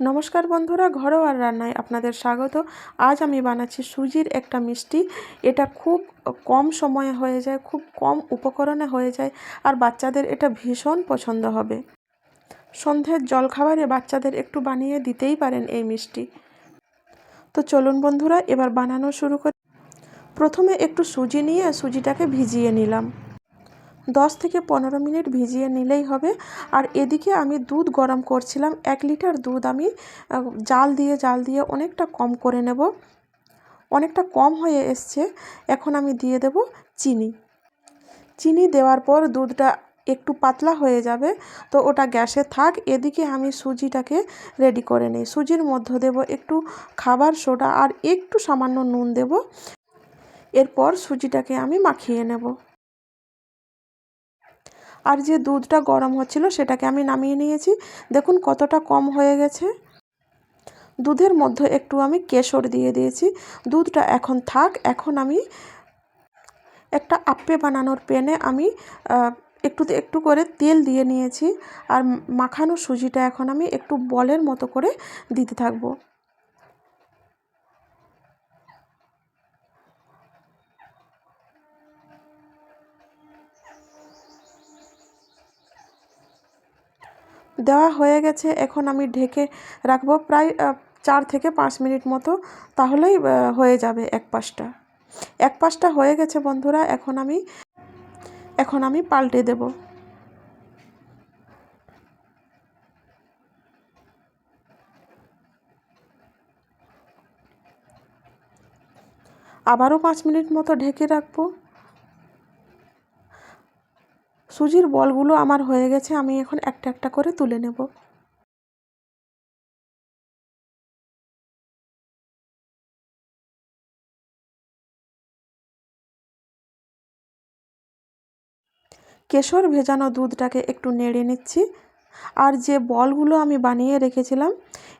নমস্কার বন্ধুরা, ঘরোয়া রান্নায় আপনাদের স্বাগত। আজ আমি বানাচ্ছি সুজির একটা মিষ্টি। এটা খুব কম সময়ে হয়ে যায়, খুব কম উপকরণে হয়ে যায়, আর বাচ্চাদের এটা ভীষণ পছন্দ হবে। সন্ধ্যের জলখাবারে বাচ্চাদের একটু বানিয়ে দিতেই পারেন এই মিষ্টি। তো চলুন বন্ধুরা, এবার বানানো শুরু করি। প্রথমে একটু সুজি নিয়ে সুজিটাকে ভিজিয়ে নিলাম। 10 থেকে 15 মিনিট ভিজিয়ে নিলেই হবে। আর এদিকে আমি দুধ গরম করছিলাম। 1 লিটার দুধ আমি জাল দিয়ে অনেকটা কম করে নেব। অনেকটা কম হয়ে এসছে। এখন আমি দিয়ে দেব চিনি। চিনি দেওয়ার পর দুধটা একটু পাতলা হয়ে যাবে, তো ওটা গ্যাসে থাক। এদিকে আমি সুজিটাকে রেডি করে নিই। সুজির মধ্যে দেব একটু খাবার সোডা আর একটু সামান্য নুন দেব। এরপর সুজিটাকে আমি মাখিয়ে নেব। আর যে দুধটা গরম হচ্ছিল সেটাকে আমি নামিয়ে নিয়েছি। দেখুন কতটা কম হয়ে গেছে। দুধের মধ্যে একটু আমি কেশর দিয়ে দিয়েছি। দুধটা এখন থাক। এখন আমি একটা আপ্পে বানানোর প্যানে আমি একটু করে তেল দিয়ে নিয়েছি। আর মাখানো সুজিটা এখন আমি একটু বলের মতো করে দিতে থাকবো। দেওয়া হয়ে গেছে। এখন আমি ঢেকে রাখবো প্রায় 4 থেকে 5 মিনিট মতো, তাহলেই হয়ে যাবে এক পাশটা হয়ে গেছে বন্ধুরা। এখন আমি পাল্টে দেব। আবারও 5 মিনিট মতো ঢেকে রাখবো। সুজির বলগুলো আমার হয়ে গেছে। আমি এখন একটা একটা করে তুলে নেব। কেশর ভেজানো দুধটাকে একটু নেড়ে নিচ্ছি। আর যে বলগুলো আমি বানিয়ে রেখেছিলাম,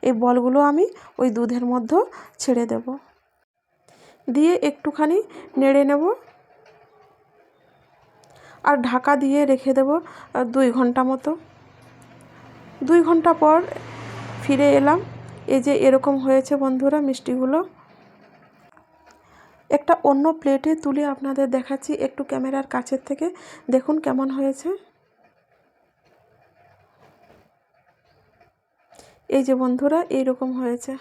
এই বলগুলো আমি ওই দুধের মধ্যে ছেড়ে দেব। দিয়ে একটুখানি নেড়ে নেব। আর ঢাকা দিয়ে রেখে দেব 2 ঘন্টা মতো। 2 ঘন্টা পর ফিরে এলাম। এই যে এরকম হয়েছে বন্ধুরা মিষ্টিগুলো। একটা অন্য প্লেটে তুলে আপনাদের দেখাচ্ছি একটু ক্যামেরার কাছের থেকে। দেখুন কেমন হয়েছে। এই যে বন্ধুরা, এইরকম হয়েছে।